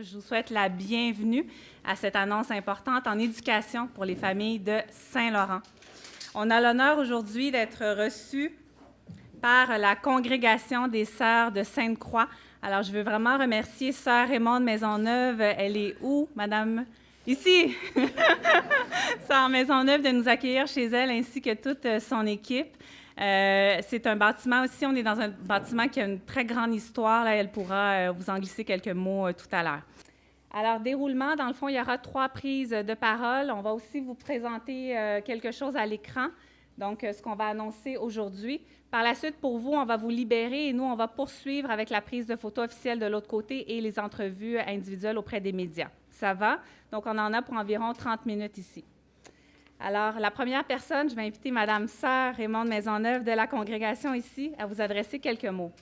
Je vous souhaite la bienvenue à cette annonce importante en éducation pour les familles de Saint-Laurent. On a l'honneur aujourd'hui d'être reçus par la Congrégation des Sœurs de Sainte-Croix. Alors, je veux vraiment remercier Sœur Raymonde Maisonneuve. Elle est où, Madame? Ici! Sœur Maisonneuve, de nous accueillir chez elle ainsi que toute son équipe. C'est un bâtiment aussi, on est dans un bâtiment qui a une très grande histoire. Là, elle pourra vous en glisser quelques mots tout à l'heure. Alors, déroulement, dans le fond, il y aura 3 prises de parole. On va aussi vous présenter quelque chose à l'écran, donc ce qu'on va annoncer aujourd'hui. Par la suite, pour vous, on va vous libérer et nous, on va poursuivre avec la prise de photos officielle de l'autre côté et les entrevues individuelles auprès des médias. Ça va? Donc, on en a pour environ 30 minutes ici. Alors, la première personne, je vais inviter Madame Sœur Raymonde Maisonneuve de la congrégation ici à vous adresser quelques mots.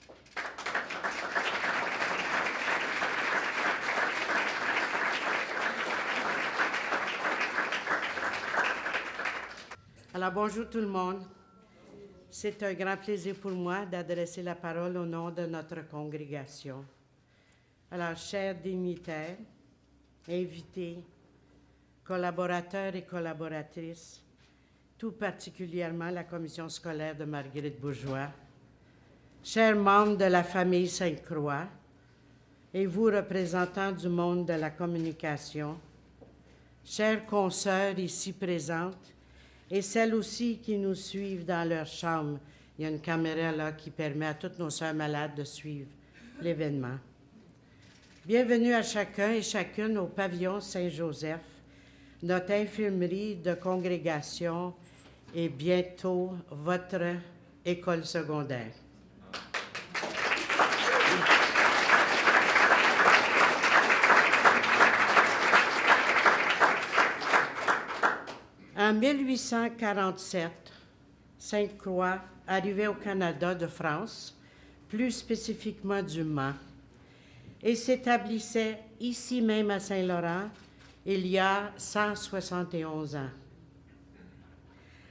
Alors, bonjour tout le monde. C'est un grand plaisir pour moi d'adresser la parole au nom de notre congrégation. Alors, chers dignitaires, invités, collaborateurs et collaboratrices, tout particulièrement la commission scolaire de Marguerite Bourgeois, chers membres de la famille Sainte-Croix, et vous, représentants du monde de la communication, chères consoeurs ici présentes, et celles aussi qui nous suivent dans leur chambre. Il y a une caméra là qui permet à toutes nos sœurs malades de suivre l'événement. Bienvenue à chacun et chacune au pavillon Saint-Joseph, notre infirmerie de congrégation et bientôt votre école secondaire. En 1847, Sainte-Croix arrivait au Canada de France, plus spécifiquement du Mans, et s'établissait ici même à Saint-Laurent il y a 171 ans.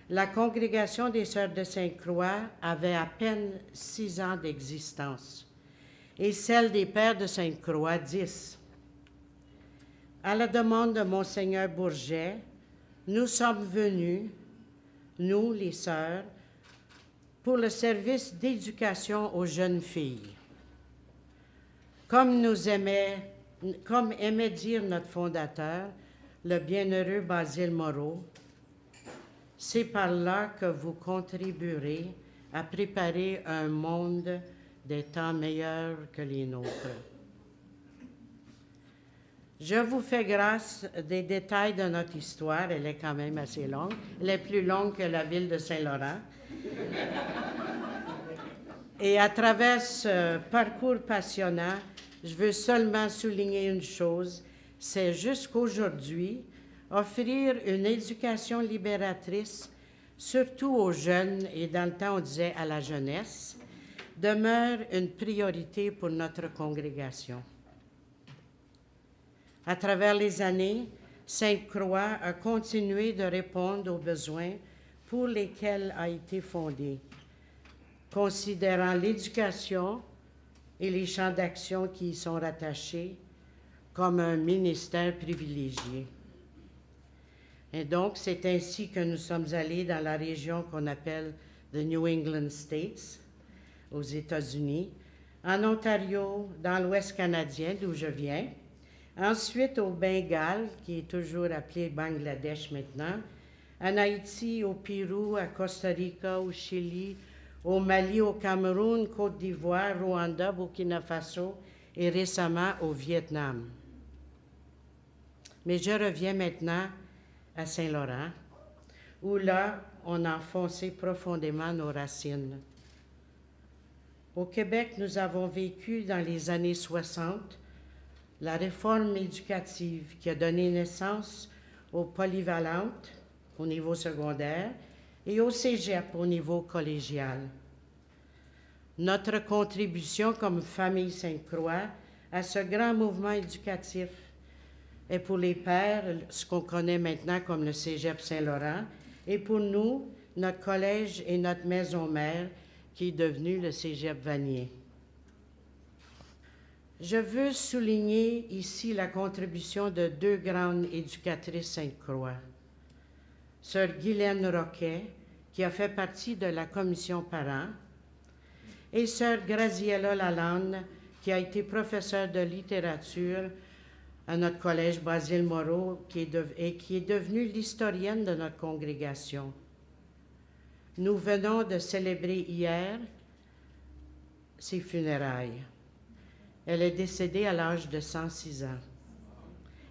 La congrégation des Sœurs de Sainte-Croix avait à peine 6 ans d'existence, et celle des Pères de Sainte-Croix 10. À la demande de Monseigneur Bourget, nous sommes venus, nous les sœurs, pour le service d'éducation aux jeunes filles. Comme aimait dire notre fondateur, le bienheureux Basile Moreau, c'est par là que vous contribuerez à préparer un monde des temps meilleurs que les nôtres. Je vous fais grâce des détails de notre histoire. Elle est quand même assez longue. Elle est plus longue que la ville de Saint-Laurent. Et à travers ce parcours passionnant, je veux seulement souligner une chose, c'est jusqu'aujourd'hui, offrir une éducation libératrice, surtout aux jeunes, et dans le temps on disait à la jeunesse, demeure une priorité pour notre congrégation. À travers les années, Sainte-Croix a continué de répondre aux besoins pour lesquels a été fondée, considérant l'éducation et les champs d'action qui y sont rattachés comme un ministère privilégié. Et donc, c'est ainsi que nous sommes allés dans la région qu'on appelle the New England States, aux États-Unis, en Ontario, dans l'Ouest canadien, d'où je viens, ensuite au Bengale, qui est toujours appelé Bangladesh maintenant, en Haïti, au Pérou, à Costa Rica, au Chili, au Mali, au Cameroun, Côte d'Ivoire, Rwanda, Burkina Faso et récemment au Vietnam. Mais je reviens maintenant à Saint-Laurent, où là, on a enfoncé profondément nos racines. Au Québec, nous avons vécu dans les années 60 la réforme éducative qui a donné naissance aux polyvalentes au niveau secondaire et au cégep au niveau collégial. Notre contribution comme famille Sainte-Croix à ce grand mouvement éducatif est pour les pères ce qu'on connaît maintenant comme le cégep Saint-Laurent et pour nous, notre collège et notre maison mère qui est devenu le cégep Vanier. Je veux souligner ici la contribution de deux grandes éducatrices Sainte-Croix. Sœur Guylaine Roquet, qui a fait partie de la commission parents, et Sœur Graziella Lalande, qui a été professeure de littérature à notre collège Basile-Moreau et qui est devenue l'historienne de notre congrégation. Nous venons de célébrer hier ses funérailles. Elle est décédée à l'âge de 106 ans.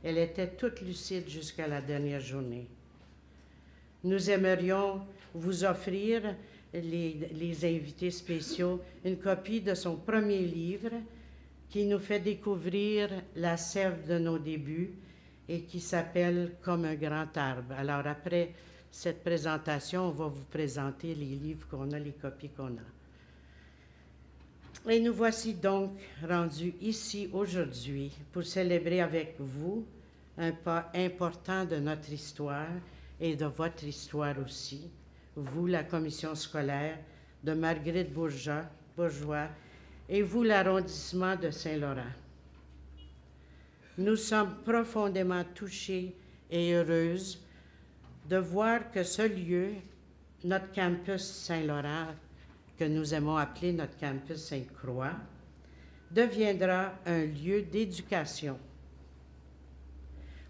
Elle était toute lucide jusqu'à la dernière journée. Nous aimerions vous offrir, les invités spéciaux, une copie de son premier livre qui nous fait découvrir la sève de nos débuts et qui s'appelle « Comme un grand arbre ». Alors après cette présentation, on va vous présenter les livres qu'on a, les copies qu'on a. Et nous voici donc rendus ici aujourd'hui pour célébrer avec vous un pas important de notre histoire et de votre histoire aussi, vous, la commission scolaire de Marguerite Bourgeois, et vous, l'arrondissement de Saint-Laurent. Nous sommes profondément touchés et heureuses de voir que ce lieu, notre campus Saint-Laurent, que nous aimons appeler notre campus Sainte-Croix, deviendra un lieu d'éducation.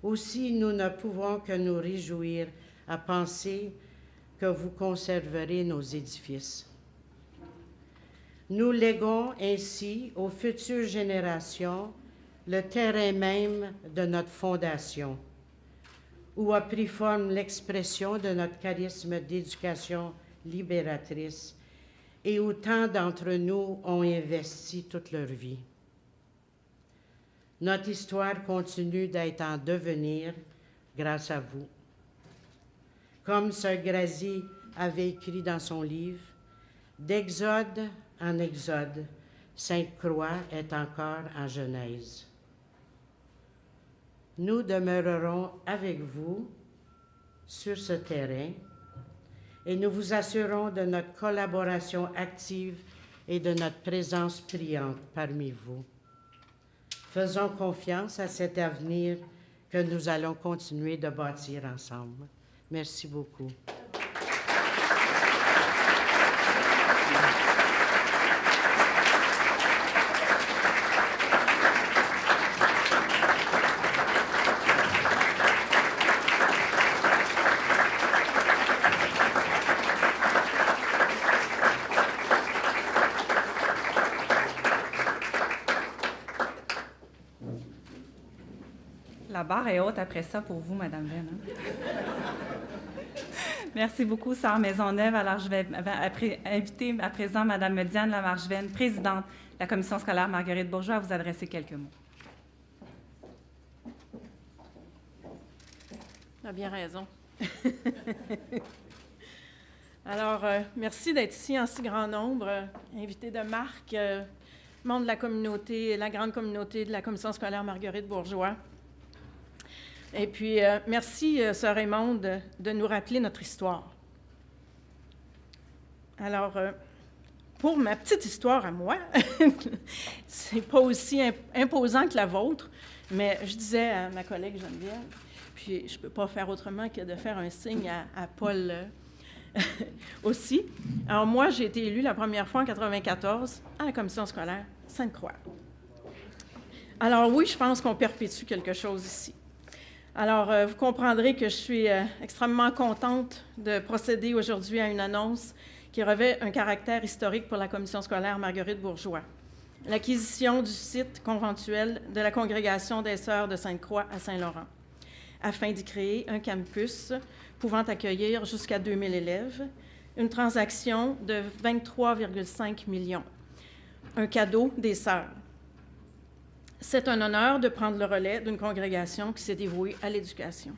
Aussi, nous ne pouvons que nous réjouir à penser que vous conserverez nos édifices. Nous léguons ainsi aux futures générations le terrain même de notre fondation, où a pris forme l'expression de notre charisme d'éducation libératrice et où tant d'entre nous ont investi toute leur vie. Notre histoire continue d'être en devenir grâce à vous. Comme Sœur Grazie avait écrit dans son livre, « D'Exode en Exode, Sainte-Croix est encore en Genèse. » Nous demeurerons avec vous sur ce terrain et nous vous assurons de notre collaboration active et de notre présence priante parmi vous. Faisons confiance à cet avenir que nous allons continuer de bâtir ensemble. Merci beaucoup. La barre est haute après ça pour vous, Madame Venn. Merci beaucoup, Sœur Maisonneuve. Alors, je vais inviter à présent Madame Diane Lamarche-Venn, présidente de la commission scolaire Marguerite Bourgeois, à vous adresser quelques mots. Tu as bien raison. Alors, merci d'être ici en si grand nombre, invités de Marc, membres de la communauté, la grande communauté de la commission scolaire Marguerite Bourgeois. Et puis, merci, Sœur Raymonde, de nous rappeler notre histoire. Alors, pour ma petite histoire à moi, c'est pas aussi imposant que la vôtre, mais je disais à ma collègue Geneviève, puis je peux pas faire autrement que de faire un signe à Paul aussi. Alors, moi, j'ai été élue la première fois en 1994 à la commission scolaire Sainte-Croix. Alors oui, je pense qu'on perpétue quelque chose ici. Alors, vous comprendrez que je suis extrêmement contente de procéder aujourd'hui à une annonce qui revêt un caractère historique pour la commission scolaire Marguerite Bourgeois. L'acquisition du site conventuel de la congrégation des Sœurs de Sainte-Croix à Saint-Laurent, afin d'y créer un campus pouvant accueillir jusqu'à 2000 élèves, une transaction de 23,5 millions, un cadeau des Sœurs. C'est un honneur de prendre le relais d'une congrégation qui s'est dévouée à l'éducation.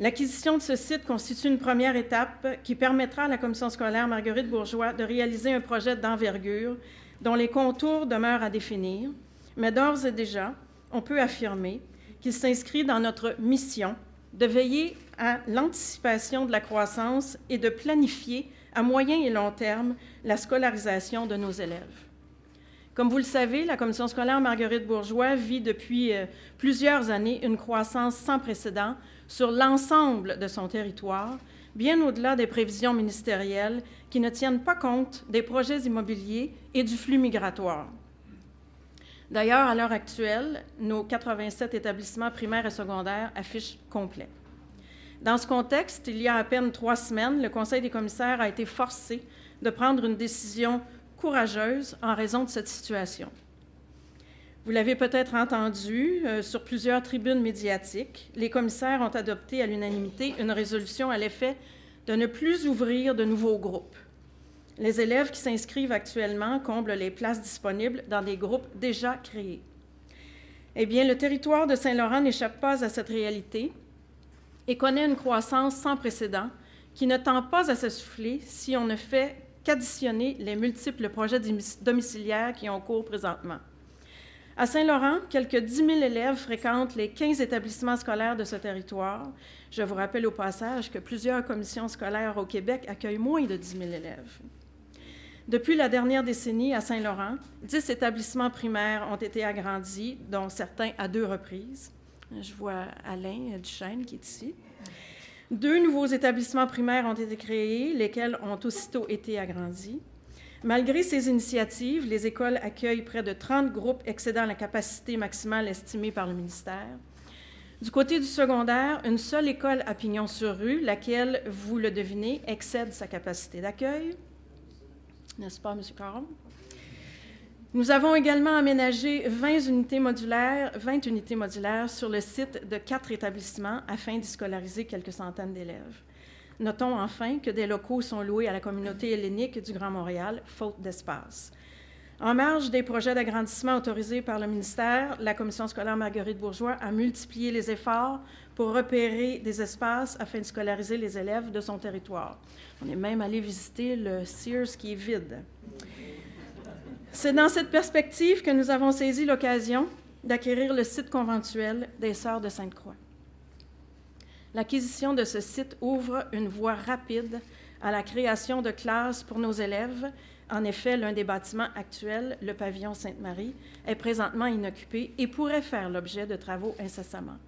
L'acquisition de ce site constitue une première étape qui permettra à la commission scolaire Marguerite Bourgeois de réaliser un projet d'envergure dont les contours demeurent à définir, mais d'ores et déjà, on peut affirmer qu'il s'inscrit dans notre mission de veiller à l'anticipation de la croissance et de planifier à moyen et long terme la scolarisation de nos élèves. Comme vous le savez, la Commission scolaire Marguerite Bourgeois vit depuis plusieurs années une croissance sans précédent sur l'ensemble de son territoire, bien au-delà des prévisions ministérielles qui ne tiennent pas compte des projets immobiliers et du flux migratoire. D'ailleurs, à l'heure actuelle, nos 87 établissements primaires et secondaires affichent complet. Dans ce contexte, il y a à peine 3 semaines, le Conseil des commissaires a été forcé de prendre une décision courageuse en raison de cette situation. Vous l'avez peut-être entendu sur plusieurs tribunes médiatiques, les commissaires ont adopté à l'unanimité une résolution à l'effet de ne plus ouvrir de nouveaux groupes. Les élèves qui s'inscrivent actuellement comblent les places disponibles dans des groupes déjà créés. Eh bien, le territoire de Saint-Laurent n'échappe pas à cette réalité et connaît une croissance sans précédent qui ne tend pas à s'essouffler si on ne fait qu'additionner les multiples projets domiciliaires qui ont cours présentement. À Saint-Laurent, quelques 10 000 élèves fréquentent les 15 établissements scolaires de ce territoire. Je vous rappelle au passage que plusieurs commissions scolaires au Québec accueillent moins de 10 000 élèves. Depuis la dernière décennie, à Saint-Laurent, 10 établissements primaires ont été agrandis, dont certains à 2 reprises. Je vois Alain Duchesne qui est ici. 2 nouveaux établissements primaires ont été créés, lesquels ont aussitôt été agrandis. Malgré ces initiatives, les écoles accueillent près de 30 groupes excédant la capacité maximale estimée par le ministère. Du côté du secondaire, une seule école à Pignon-sur-Rue, laquelle, vous le devinez, excède sa capacité d'accueil. N'est-ce pas, M. Caron? Nous avons également aménagé 20 unités modulaires sur le site de 4 établissements afin d'y scolariser quelques centaines d'élèves. Notons enfin que des locaux sont loués à la communauté hellénique du Grand Montréal, faute d'espace. En marge des projets d'agrandissement autorisés par le ministère, la Commission scolaire Marguerite Bourgeois a multiplié les efforts pour repérer des espaces afin de scolariser les élèves de son territoire. On est même allé visiter le Sears qui est vide. C'est dans cette perspective que nous avons saisi l'occasion d'acquérir le site conventuel des Sœurs de Sainte-Croix. L'acquisition de ce site ouvre une voie rapide à la création de classes pour nos élèves. En effet, l'un des bâtiments actuels, le pavillon Sainte-Marie, est présentement inoccupé et pourrait faire l'objet de travaux incessamment.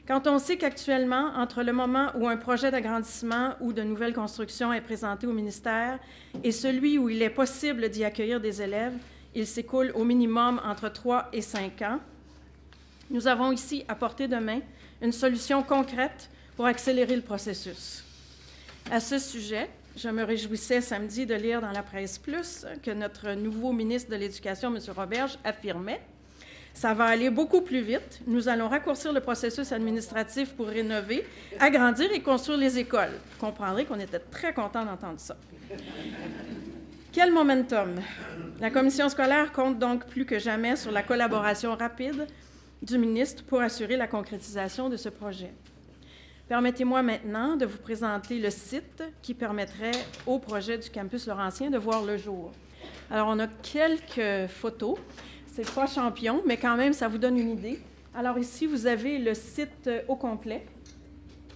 Quand on sait qu'actuellement, entre le moment où un projet d'agrandissement ou de nouvelle construction est présenté au ministère et celui où il est possible d'y accueillir des élèves, il s'écoule au minimum entre 3 et 5 ans, nous avons ici à portée de main une solution concrète pour accélérer le processus. À ce sujet, je me réjouissais samedi de lire dans la Presse Plus que notre nouveau ministre de l'Éducation, M. Roberge, affirmait « Ça va aller beaucoup plus vite. Nous allons raccourcir le processus administratif pour rénover, agrandir et construire les écoles. » Vous comprendrez qu'on était très contents d'entendre ça. Quel momentum! La commission scolaire compte donc plus que jamais sur la collaboration rapide du ministre pour assurer la concrétisation de ce projet. Permettez-moi maintenant de vous présenter le site qui permettrait au projet du campus laurentien de voir le jour. Alors, on a quelques photos. C'est pas champion, mais quand même, ça vous donne une idée. Alors ici, vous avez le site au complet,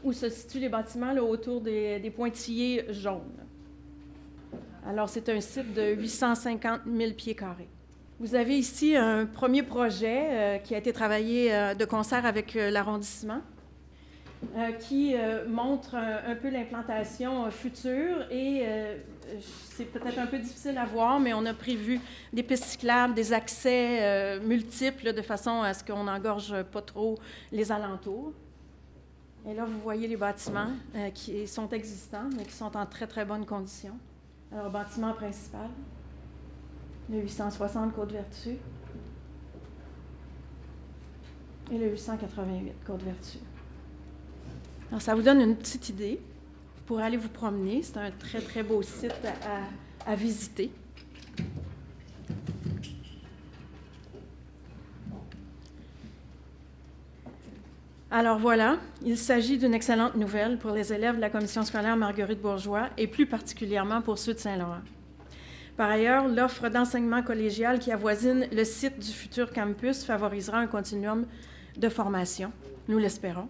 où se situent les bâtiments là, autour des pointillés jaunes. Alors, c'est un site de 850 000 pieds carrés. Vous avez ici un premier projet qui a été travaillé de concert avec l'arrondissement, qui montre un peu l'implantation future et c'est peut-être un peu difficile à voir, mais on a prévu des pistes cyclables, des accès multiples de façon à ce qu'on n'engorge pas trop les alentours. Et là, vous voyez les bâtiments qui sont existants, mais qui sont en très, très bonnes conditions. Alors, bâtiment principal, le 860 Côte-Vertu et le 888 Côte-Vertu. Alors, ça vous donne une petite idée. Vous pourrez aller vous promener. C'est un très, très beau site à visiter. Alors voilà, il s'agit d'une excellente nouvelle pour les élèves de la Commission scolaire Marguerite Bourgeois et plus particulièrement pour ceux de Saint-Laurent. Par ailleurs, l'offre d'enseignement collégial qui avoisine le site du futur campus favorisera un continuum de formation, nous l'espérons.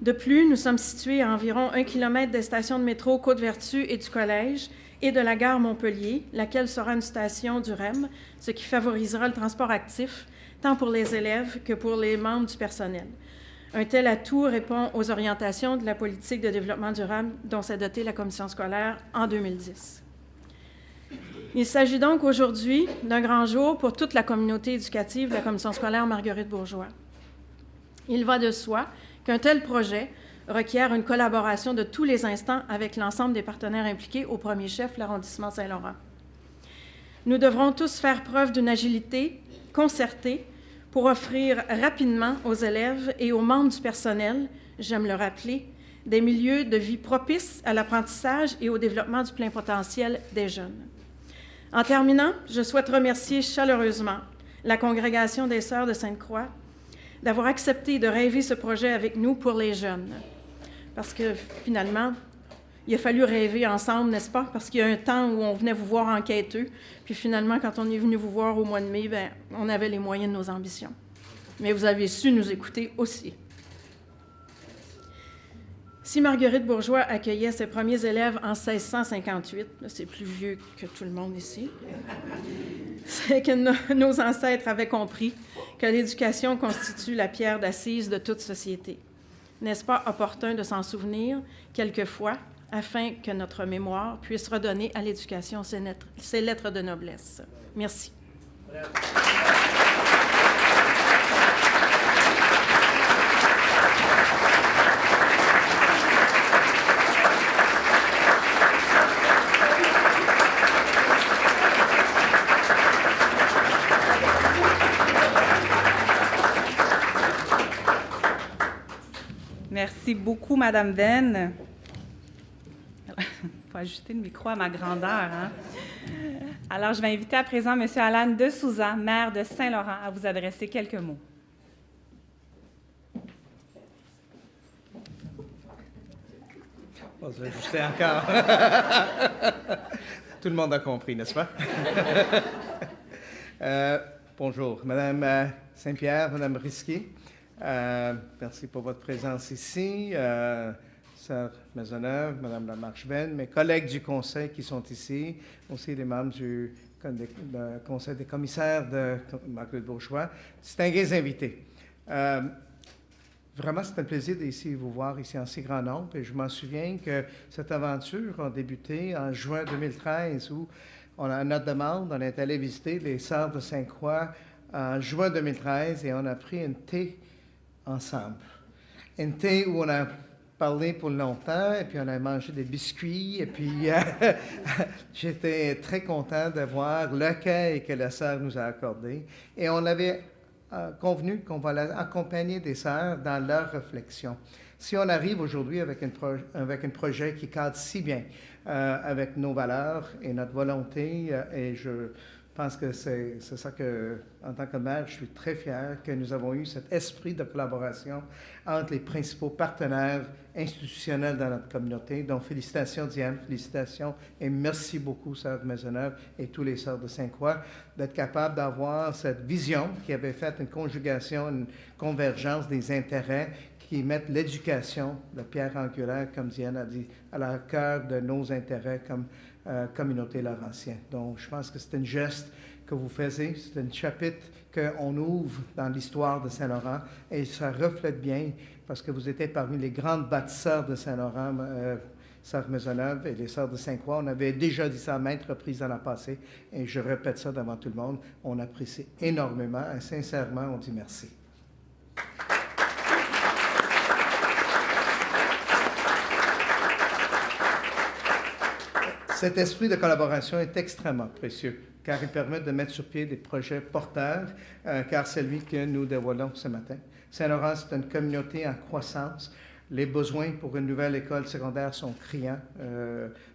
De plus, nous sommes situés à environ 1 kilomètre des stations de métro Côte-Vertu et du collège, et de la gare Montpellier, laquelle sera une station du REM, ce qui favorisera le transport actif, tant pour les élèves que pour les membres du personnel. Un tel atout répond aux orientations de la politique de développement durable dont s'est dotée la commission scolaire en 2010. Il s'agit donc aujourd'hui d'un grand jour pour toute la communauté éducative de la commission scolaire Marguerite-Bourgeoys. Il va de soi qu'un tel projet requiert une collaboration de tous les instants avec l'ensemble des partenaires impliqués, au premier chef l'arrondissement Saint-Laurent. Nous devrons tous faire preuve d'une agilité concertée pour offrir rapidement aux élèves et aux membres du personnel, j'aime le rappeler, des milieux de vie propices à l'apprentissage et au développement du plein potentiel des jeunes. En terminant, je souhaite remercier chaleureusement la Congrégation des Sœurs de Sainte-Croix d'avoir accepté de rêver ce projet avec nous pour les jeunes. Parce que finalement, il a fallu rêver ensemble, n'est-ce pas? Parce qu'il y a un temps où on venait vous voir en quêteux, puis finalement, quand on est venu vous voir au mois de mai, bien, on avait les moyens de nos ambitions. Mais vous avez su nous écouter aussi. Si Marguerite-Bourgeoys accueillait ses premiers élèves en 1658, c'est plus vieux que tout le monde ici, c'est que nos ancêtres avaient compris que l'éducation constitue la pierre d'assise de toute société. N'est-ce pas opportun de s'en souvenir quelquefois afin que notre mémoire puisse redonner à l'éducation ses lettres de noblesse? Merci. Merci beaucoup, Madame Venn. Il faut ajuster le micro à ma grandeur. Hein? Alors, je vais inviter à présent M. Alan de Souza, maire de Saint-Laurent, à vous adresser quelques mots. On va ajuster encore. Tout le monde a compris, n'est-ce pas? Bonjour, Madame Saint-Pierre, Madame Risky. Merci pour votre présence ici. Sœur Maisonneuve, Madame Lamarche-Venn, mes collègues du conseil qui sont ici, aussi les membres du conseil des commissaires de Marguerite-Bourgeoys, distingués invités. Vraiment, c'est un plaisir d'ici vous voir ici en si grand nombre. Et je m'en souviens que cette aventure a débuté en juin 2013 où, à notre demande, on est allé visiter les Sœurs de Sainte-Croix en juin 2013 et on a pris une thé ensemble. Une thé où on a parlé pour longtemps et puis on a mangé des biscuits et puis j'étais très content de voir l'accueil que la sœur nous a accordé et on avait convenu qu'on va accompagner des sœurs dans leur réflexion. Si on arrive aujourd'hui avec un projet qui cadre si bien avec nos valeurs et notre volonté et je pense que c'est ça que, en tant que maire, je suis très fier que nous avons eu cet esprit de collaboration entre les principaux partenaires institutionnels dans notre communauté. Donc, félicitations Diane, félicitations et merci beaucoup, Sœur Maisonneuve et tous les Sœurs de Sainte-Croix, d'être capable d'avoir cette vision qui avait fait une conjugation, une convergence des intérêts qui mettent l'éducation, la pierre angulaire, comme Diane a dit, à la cœur de nos intérêts comme communauté laurentienne. Donc, je pense que c'est un geste que vous faites, c'est un chapitre qu'on ouvre dans l'histoire de Saint-Laurent et ça reflète bien parce que vous étiez parmi les grandes bâtisseurs de Saint-Laurent, Sœur Maisonneuve et les Sœurs de Sainte-Croix. On avait déjà dit ça à maintes reprises dans le passé et je répète ça devant tout le monde. On apprécie énormément et sincèrement, on dit merci. Cet esprit de collaboration est extrêmement précieux, car il permet de mettre sur pied des projets porteurs, car c'est lui que nous dévoilons ce matin. Saint-Laurent, c'est une communauté en croissance. Les besoins pour une nouvelle école secondaire sont criants,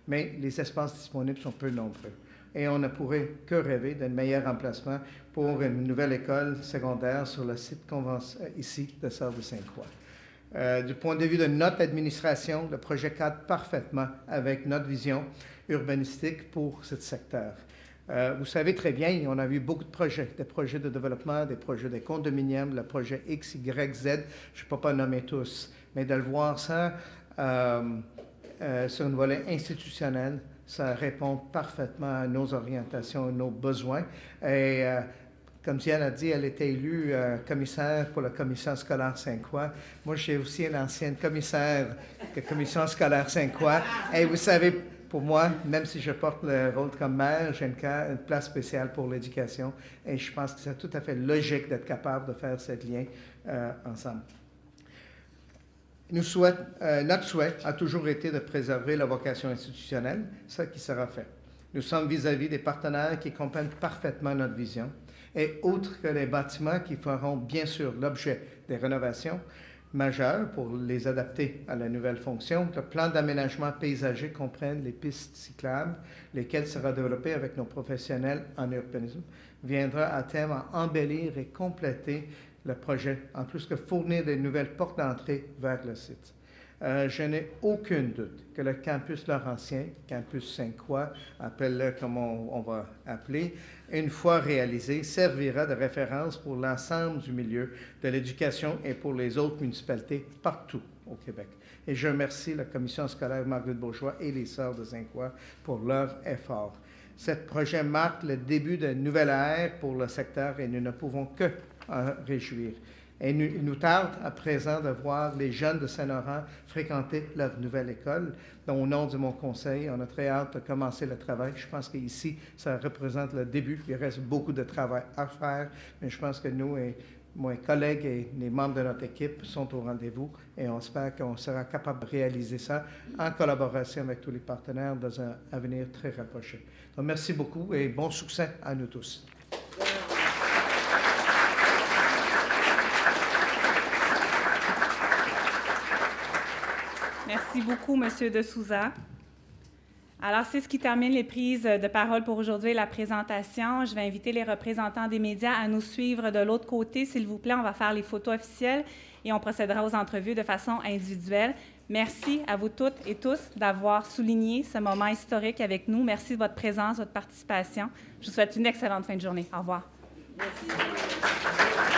mais les espaces disponibles sont peu nombreux. Et on ne pourrait que rêver d'un meilleur emplacement pour une nouvelle école secondaire sur le site ici de Sœurs de Sainte-Croix. Du point de vue de notre administration, le projet cadre parfaitement avec notre vision urbanistique pour ce secteur. Vous savez très bien, on a vu beaucoup de projets, des projets de développement, des projets de condominiums, le projet X, Y, Z, je ne peux pas nommer tous, mais de le voir ça sur un volet institutionnel, Ça répond parfaitement à nos orientations, nos besoins. Et comme Diane a dit, elle était élue commissaire pour la commission scolaire Sainte-Croix. Moi, j'ai aussi une ancienne commissaire de la commission scolaire Sainte-Croix. Et vous savez, pour moi, même si je porte le rôle comme maire, j'ai une place spéciale pour l'éducation. Et je pense que c'est tout à fait logique d'être capable de faire ce lien ensemble. Notre souhait a toujours été de préserver la vocation institutionnelle, ce qui sera fait. Nous sommes vis-à-vis des partenaires qui comprennent parfaitement notre vision. Et outre que les bâtiments qui feront bien sûr l'objet des rénovations majeures pour les adapter à la nouvelle fonction, le plan d'aménagement paysager comprend les pistes cyclables, lesquelles sera développé avec nos professionnels en urbanisme, viendra à terme à embellir et compléter le projet, en plus que fournir de nouvelles portes d'entrée vers le site. Je n'ai aucun doute que le campus Laurentien, campus Sainte-Croix, appelle-le comme on va appeler, une fois réalisé, servira de référence pour l'ensemble du milieu de l'éducation et pour les autres municipalités partout au Québec. Et je remercie la commission scolaire Marguerite Bourgeois et les Sœurs de Sainte-Croix pour leur effort. Ce projet marque le début d'une nouvelle ère pour le secteur et nous ne pouvons que en réjouir. Et il nous tarde à présent de voir les jeunes de Saint-Laurent fréquenter leur nouvelle école. Donc, au nom de mon conseil, on a très hâte de commencer le travail. Je pense qu'ici, ça représente le début. Il reste beaucoup de travail à faire, mais je pense que nous, et mes collègues et les membres de notre équipe sont au rendez-vous et on espère qu'on sera capable de réaliser ça en collaboration avec tous les partenaires dans un avenir très rapproché. Donc, merci beaucoup et bon succès à nous tous. Merci beaucoup, M. de Souza. Alors, c'est ce qui termine les prises de parole pour aujourd'hui et la présentation. Je vais inviter les représentants des médias à nous suivre de l'autre côté. S'il vous plaît, on va faire les photos officielles et on procédera aux entrevues de façon individuelle. Merci à vous toutes et tous d'avoir souligné ce moment historique avec nous. Merci de votre présence, votre participation. Je vous souhaite une excellente fin de journée. Au revoir. Merci.